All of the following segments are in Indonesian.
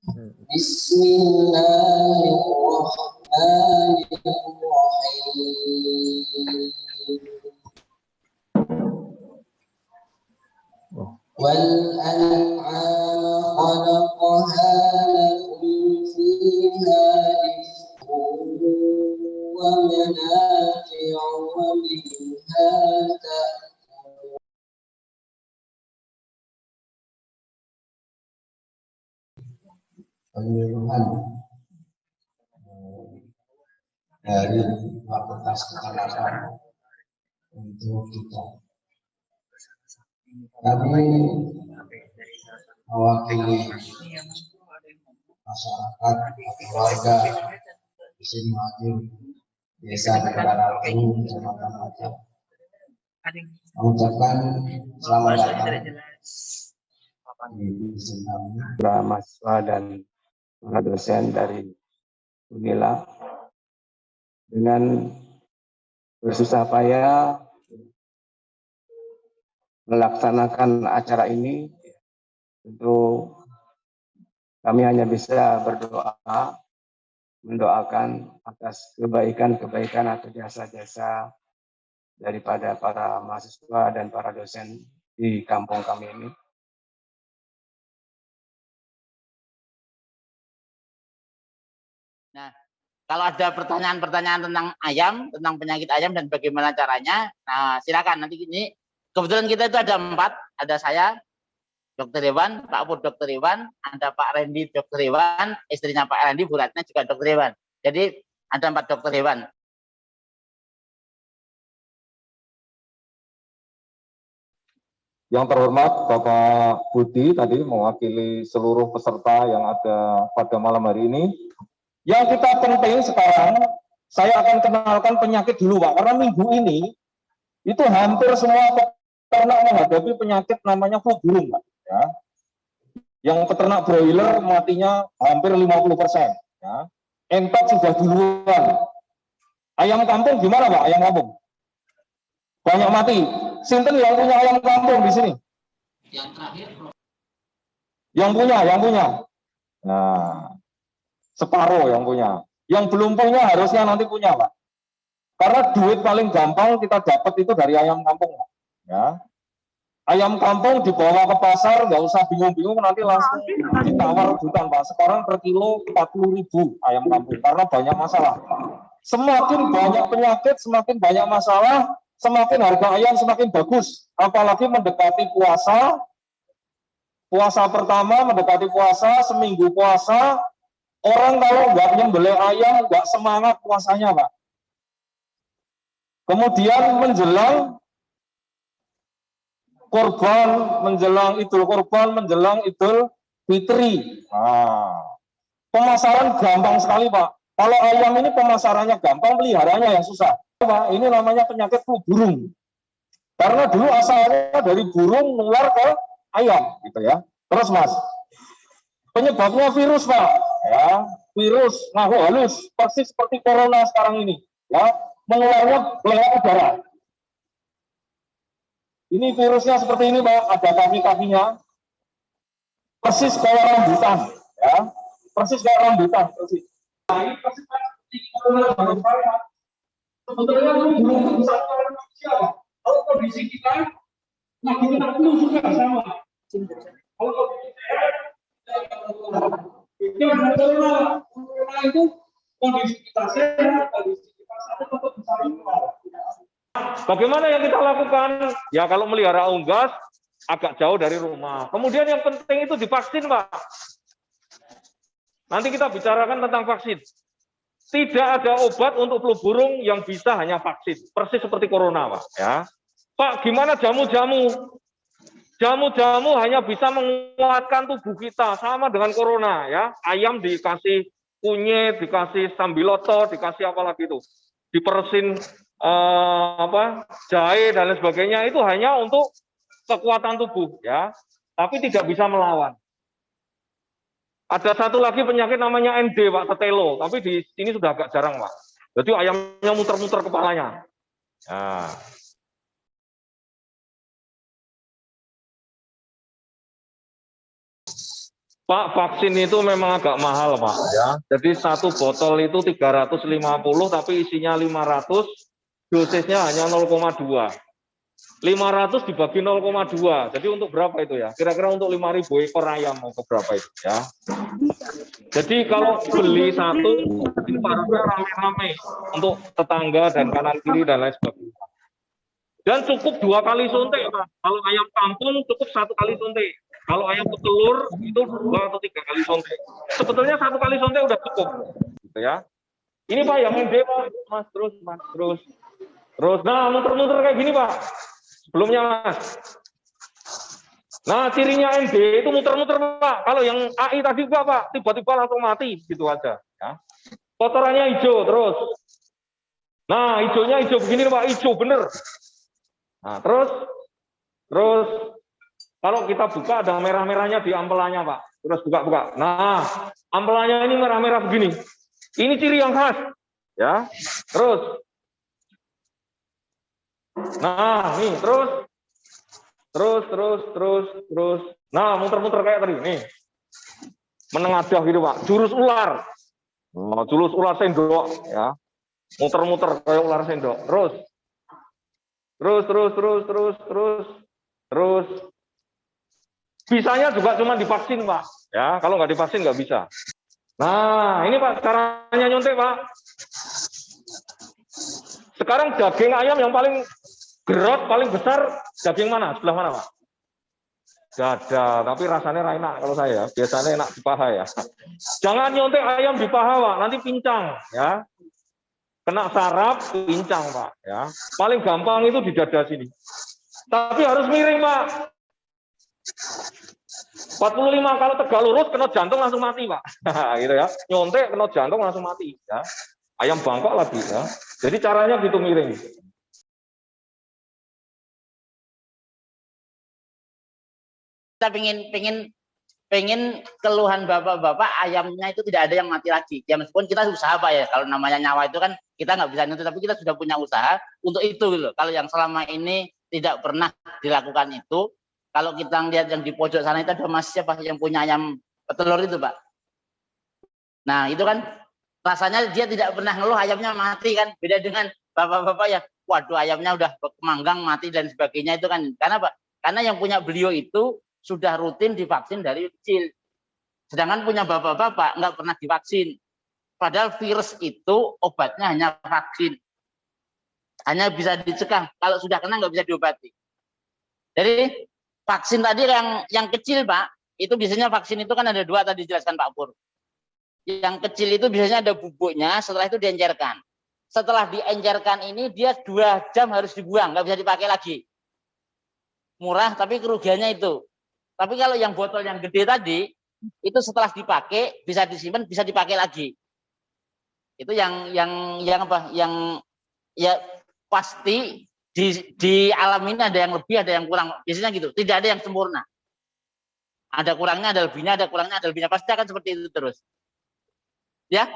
Bismillahirrahmanirrahim. والأنعام خلقها لكم فيها دفء ومنافع ومنها تأكلون. Penyuluhan dari Fakultas Keperawatan untuk kita. Kami mewakili masyarakat, keluarga, masing-masing desa Kebaran, Kecamatan Pacak, mengucapkan selamat datang di dusun kami, para mahasiswa dan para dosen dari Unila dengan bersusah payah melaksanakan acara ini. Tentu kami hanya bisa berdoa, mendoakan atas kebaikan-kebaikan atau jasa-jasa daripada para mahasiswa dan para dosen di kampung kami ini. Nah, kalau ada pertanyaan-pertanyaan tentang ayam, tentang penyakit ayam dan bagaimana caranya, nah silakan. Nanti ini kebetulan kita itu ada 4, ada saya, Dr. Iwan, Pak Pur Dr. Iwan, ada Pak Randy Dr. Iwan, istrinya Pak Randy, Bu Ratna juga Dr. Iwan. Jadi ada 4 Dr. Iwan. Yang terhormat Bapak Budi tadi mewakili seluruh peserta yang ada pada malam hari ini. Yang kita penting sekarang, saya akan kenalkan penyakit dulu Pak, karena minggu ini itu hampir semua peternak menghadapi penyakit namanya flu burung Pak. Ya. Yang peternak broiler matinya hampir 50%. Ya. Entok sudah duluan. Ayam kampung gimana Pak? Ayam kampung banyak mati. Sinten yang punya ayam kampung di sini? Yang terakhir. Yang punya. Nah, separuh yang punya. Yang belum punya harusnya nanti punya Pak. Karena duit paling gampang kita dapat itu dari ayam kampung Pak. Ya. Ayam kampung dibawa ke pasar, nggak usah bingung-bingung, nanti langsung ditawar rebutan Pak. Sekarang per kilo 40.000 ayam kampung, karena banyak masalah. Semakin banyak penyakit, semakin banyak masalah, semakin harga ayam semakin bagus. Apalagi mendekati puasa, puasa pertama mendekati puasa, seminggu puasa, orang kalau nggak nyembelih ayam, nggak semangat puasanya Pak. Kemudian menjelang Kurban, menjelang Idul Fitri. Nah, pemasaran gampang sekali Pak. Kalau ayam ini pemasarannya gampang, peliharanya yang susah. Pak, ini namanya penyakit flu burung. Karena dulu asalnya dari burung nular ke ayam, gitu ya. Terus Mas, penyebabnya virus Pak. Ya, virus ngahu halus, persis seperti corona sekarang ini. Ya, menularnya lewat udara. Ini virusnya seperti ini Pak, ada kaki-kakinya, persis kayak rambutan, ya, persis kayak rambutan, persis. Nah, ini persis seperti corona virus Pak. Sebetulnya itu belum bisa orang manusia Pak. Kalau kondisi kita lagi kena flu juga sama. Kalau kondisi saya, itu ada corona itu kondisi kita sehat, kondisi kita sakit tetap bisa keluar. Bagaimana yang kita lakukan? Ya kalau melihara unggas agak jauh dari rumah. Kemudian yang penting itu divaksin Pak. Nanti kita bicarakan tentang vaksin. Tidak ada obat untuk flu burung yang bisa hanya vaksin. Persis seperti corona Pak. Ya. Pak, gimana jamu-jamu? Jamu-jamu hanya bisa menguatkan tubuh kita sama dengan corona ya. Ayam dikasih kunyit, dikasih sambiloto, dikasih apa lagi itu? Diperesin jahe dan lain sebagainya, itu hanya untuk kekuatan tubuh ya, tapi tidak bisa melawan. Ada satu lagi penyakit namanya ND Pak, tetelo, tapi di sini sudah agak jarang Pak. Jadi ayamnya muter-muter kepalanya. Nah. Pak, vaksin itu memang agak mahal, Pak, ya. Jadi satu botol itu 350, tapi isinya 500, dosisnya hanya 0,2. 500 dibagi 0,2. Jadi untuk berapa itu ya? Kira-kira untuk 5.000 ekor ayam mau ke berapa itu ya? Jadi kalau beli satu, itu harusnya rame-rame untuk tetangga dan kanan kiri dan lain sebagainya. Dan cukup 2 kali suntik, Pak. Kalau ayam kampung cukup 1 kali suntik. Kalau ayam petelur itu 2 atau 3 kali suntik. Sebetulnya 1 kali suntik udah cukup, gitu ya. Ini Pak yang ND Pak, Mas terus, Mas terus. Nah muter-muter kayak gini Pak. Sebelumnya Mas. Nah cirinya ND itu muter-muter Pak. Kalau yang AI tadi Pak, tiba-tiba langsung mati, gitu aja. Ya. Kotorannya hijau terus. Nah hijaunya hijau begini Pak, hijau bener. Nah terus kalau kita buka ada merah-merahnya di ampelannya Pak. Terus buka-buka. Nah, ampelannya ini merah-merah begini. Ini ciri yang khas. Ya. Terus. Nah, nih, terus. Nah, muter-muter kayak tadi. Nih. Menengadah gitu Pak. Jurus ular. Oh, jurus ular sendok. Ya. Muter-muter kayak ular sendok. Terus. Bisanya juga cuma divaksin, Pak. Ya, kalau nggak divaksin nggak bisa. Nah, ini Pak, caranya nyontek, Pak. Sekarang daging ayam yang paling gerot, paling besar, daging mana? Sebelah mana, Pak? Dada, tapi rasanya enak kalau saya. Biasanya enak di paha ya. Jangan nyontek ayam di paha, Pak. Nanti pincang, ya. Kena saraf, pincang, Pak. Ya. Paling gampang itu di dada sini. Tapi harus miring, Pak. 45 kalau tegak lurus kena jantung langsung mati Pak. Gitu ya. Nyontek kena jantung langsung mati ya. Ayam bangkok lagi ya. Jadi caranya gitu miring. Kita pengen keluhan bapak-bapak ayamnya itu tidak ada yang mati lagi. Ya meskipun kita usaha Pak ya. Kalau namanya nyawa itu kan kita nggak bisa nyentuh, tapi kita sudah punya usaha untuk itu gitu. Kalau yang selama ini tidak pernah dilakukan itu, kalau kita lihat yang di pojok sana itu ada Mas siapa yang punya ayam petelur itu Pak. Nah itu kan rasanya dia tidak pernah ngeluh ayamnya mati kan. Beda dengan bapak-bapak ya, waduh ayamnya udah manggang mati dan sebagainya itu kan. Karena Pak, karena yang punya beliau itu sudah rutin divaksin dari kecil. Sedangkan punya bapak-bapak nggak pernah divaksin. Padahal virus itu obatnya hanya vaksin. Hanya bisa dicegah. Kalau sudah kena nggak bisa diobati. Jadi vaksin tadi yang kecil Pak, itu biasanya vaksin itu kan ada 2 tadi dijelaskan Pak Pur. Yang kecil itu biasanya ada bubuknya, setelah itu diencerkan. Setelah diencerkan ini dia 2 jam harus dibuang, nggak bisa dipakai lagi. Murah tapi kerugiannya itu. Tapi kalau yang botol yang gede tadi, itu setelah dipakai bisa disimpan, bisa dipakai lagi. Itu yang apa? Yang ya pasti di alam ini ada yang lebih, ada yang kurang. Biasanya gitu. Tidak ada yang sempurna. Ada kurangnya, ada lebihnya, ada kurangnya, ada lebihnya. Pasti akan seperti itu terus. Ya.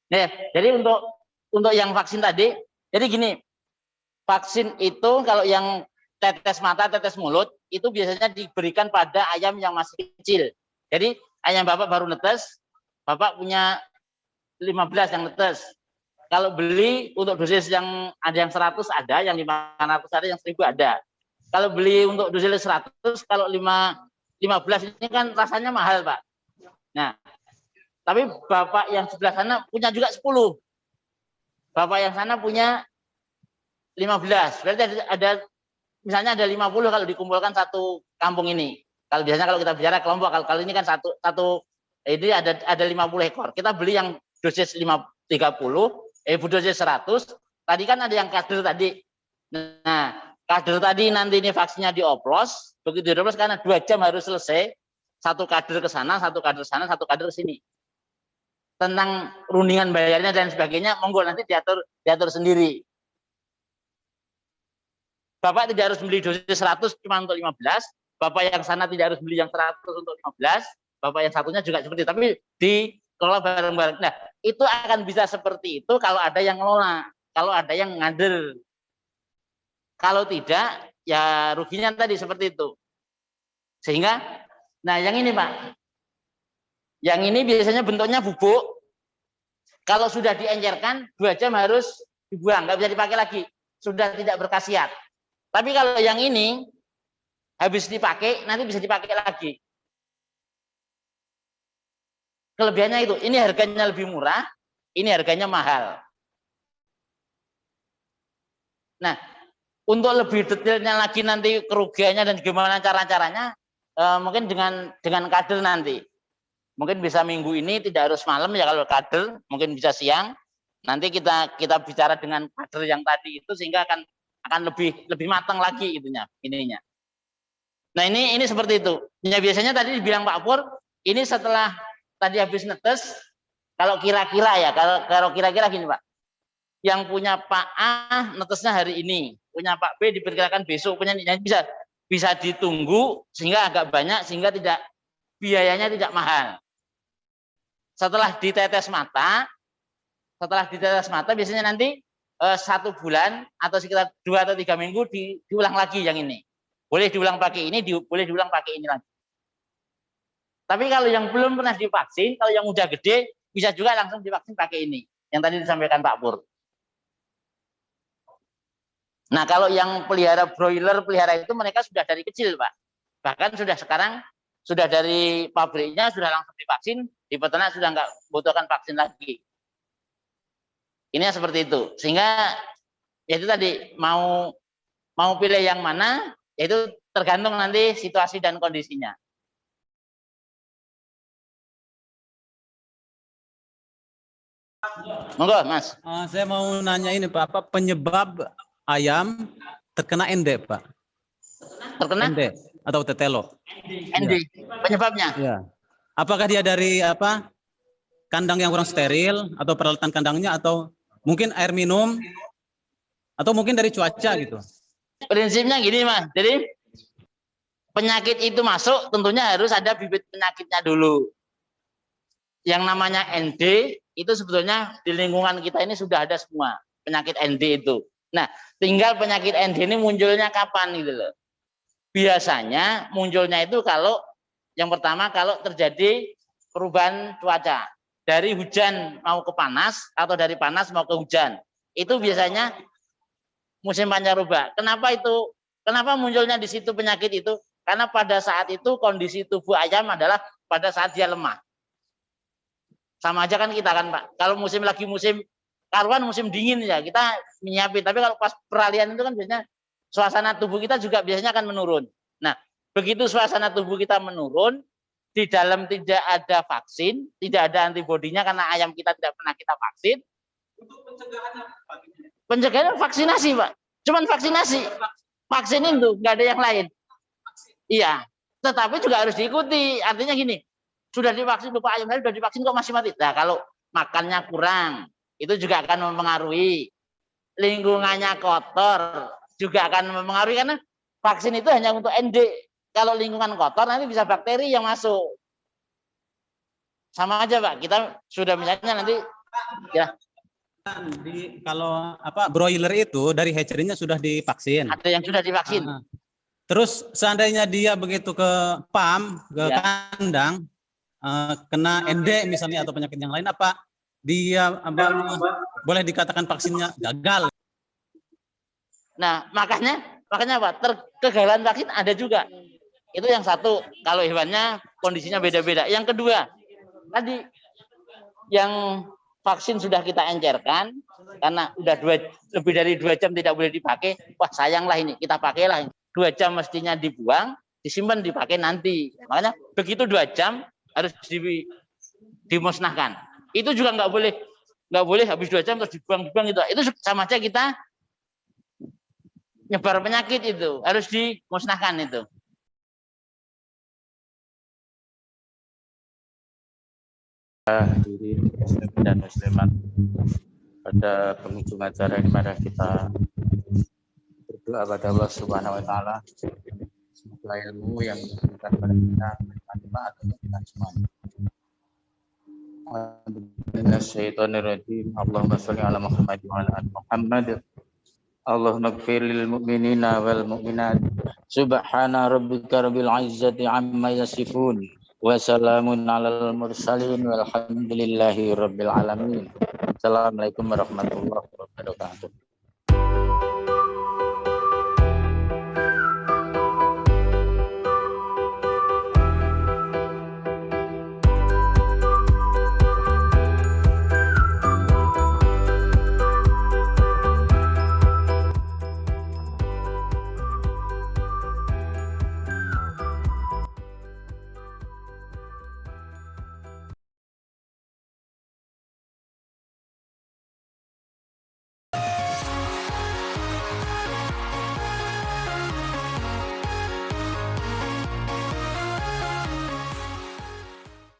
Nah, jadi untuk yang vaksin tadi, jadi gini, vaksin itu kalau yang tetes mata, tetes mulut, itu biasanya diberikan pada ayam yang masih kecil. Jadi ayam Bapak baru netes, Bapak punya 15 yang netes. Kalau beli untuk dosis yang ada yang 100 ada, yang 500 ada, yang 1000 ada. Kalau beli untuk dosis 100, kalau 15 ini kan rasanya mahal Pak. Nah, tapi Bapak yang sebelah sana punya juga 10. Bapak yang sana punya 15. Berarti ada misalnya ada 50 kalau dikumpulkan satu kampung ini. Kalau biasanya kalau kita bicara kelompok, kalau ini kan satu ini ada 50 ekor. Kita beli yang dosis 30, dosis 100. Tadi kan ada yang kader tadi. Nah, kader tadi nanti ini vaksinnya dioplos. Begitu dioplos karena 2 jam harus selesai. Satu kader ke sana, satu kader ke sana, satu kader ke sini. Tentang rundingan bayarnya dan sebagainya, monggo nanti diatur sendiri. Bapak tidak harus beli dosis 100 cuma untuk 15. Bapak yang sana tidak harus beli yang 100 untuk 15. Bapak yang satunya juga seperti itu. Tapi dikelola bareng-bareng. Nah, itu akan bisa seperti itu kalau ada yang ngelola. Kalau ada yang ngader. Kalau tidak, ya ruginya tadi seperti itu. Sehingga Nah, yang ini Pak. Yang ini biasanya bentuknya bubuk. Kalau sudah diencerkan 2 jam harus dibuang, nggak bisa dipakai lagi. Sudah tidak berkhasiat. Tapi kalau yang ini habis dipakai, nanti bisa dipakai lagi. Kelebihannya itu, ini harganya lebih murah, ini harganya mahal. Nah, untuk lebih detailnya lagi nanti kerugiannya dan gimana cara-caranya, mungkin dengan kader nanti. Mungkin bisa minggu ini, tidak harus malam ya kalau kader, mungkin bisa siang. Nanti kita bicara dengan kader yang tadi itu sehingga akan lebih matang lagi ininya. Nah, ini seperti itu. Ya, biasanya tadi dibilang Pak Pur, ini setelah tadi habis netes, kalau kira-kira ya, kalau kira-kira gini Pak. Yang punya Pak A netesnya hari ini, punya Pak B diperkirakan besok, punya bisa ditunggu sehingga agak banyak sehingga biayanya tidak mahal. Setelah ditetes mata biasanya nanti 1 bulan atau sekitar 2 atau 3 minggu diulang lagi yang ini. Boleh diulang pakai ini, boleh diulang pakai ini lagi. Tapi kalau yang belum pernah divaksin, kalau yang udah gede, bisa juga langsung divaksin pakai ini. Yang tadi disampaikan Pak Pur. Nah, kalau yang pelihara broiler, itu mereka sudah dari kecil, Pak. Bahkan sekarang sudah dari pabriknya sudah langsung divaksin, di peternak sudah nggak butuhkan vaksin lagi. Ini seperti itu. Sehingga ya itu tadi mau pilih yang mana, itu tergantung nanti situasi dan kondisinya. Monggo, Mas. Saya mau nanya ini Pak, apa penyebab ayam terkena ende, Pak? Terkena ende atau tetelo? Ende. Penyebabnya? Ya. Apakah dia dari kandang yang kurang steril atau peralatan kandangnya atau mungkin air minum atau mungkin dari cuaca gitu? Prinsipnya gini Mas, jadi penyakit itu masuk tentunya harus ada bibit penyakitnya dulu. Yang namanya ND itu sebetulnya di lingkungan kita ini sudah ada semua penyakit ND itu. Nah, tinggal penyakit ND ini munculnya kapan gitu loh. Biasanya munculnya itu yang pertama kalau terjadi perubahan cuaca. Dari hujan mau ke panas atau dari panas mau ke hujan. Itu biasanya musim pancaroba. Kenapa munculnya di situ penyakit itu? Karena pada saat itu kondisi tubuh ayam adalah pada saat dia lemah. Sama aja kan kita kan Pak. Kalau musim karuan musim dingin ya kita menyiapin. Tapi kalau pas peralihan itu kan biasanya suasana tubuh kita juga biasanya akan menurun. Nah, begitu suasana tubuh kita menurun, di dalam tidak ada vaksin, tidak ada antibodinya karena ayam kita tidak pernah kita vaksin. Untuk pencegahannya apa? Pencegahan vaksinasi, Pak. Cuman vaksinasi. Vaksin itu nggak ada yang lain. Iya, tetapi juga harus diikuti. Artinya gini, sudah divaksin, lupa ayam sudah divaksin kok masih mati. Nah, kalau makannya kurang, itu juga akan mempengaruhi. Lingkungannya kotor juga akan mempengaruhi karena vaksin itu hanya untuk ND. Kalau lingkungan kotor nanti bisa bakteri yang masuk. Sama aja Pak, kita sudah misalnya nanti ya. Kalau broiler itu dari hatchery-nya sudah divaksin. Ada yang sudah divaksin. Terus seandainya dia begitu ke PAM, ke kandang, kena ND misalnya atau penyakit yang lain, apa dia boleh dikatakan vaksinnya gagal? Nah, makanya Pak, kegagalan vaksin ada juga. Itu yang satu, kalau hewannya kondisinya beda-beda. Yang kedua, tadi yang vaksin sudah kita encerkan, karena udah lebih dari 2 jam tidak boleh dipakai, wah sayanglah ini, kita pakailah. 2 jam mestinya dibuang, disimpan, dipakai nanti. Makanya begitu 2 jam harus dimusnahkan. Itu juga nggak boleh habis 2 jam terus dibuang gitu. Itu sama aja kita nyebar penyakit, itu harus dimusnahkan itu. Hadirin muslimin dan muslimat, pada penghujung acara ini mari kita berdoa pada Allah Subhanahu wa taala. Semoga ilmu yang diberikan kepada kita bermanfaat untuk kita semua. Minasyaitonirrajim. Allahumma shalli ala Muhammad wa ala ali Muhammad. Allahumma ighfir lil mu'minina wal mu'minat Subhana rabbika rabbil izzati amma yasifun. Wa salamun alal mursalin walhamdulillahi rabbil alamin. Assalamualaikum warahmatullahi wabarakatuh.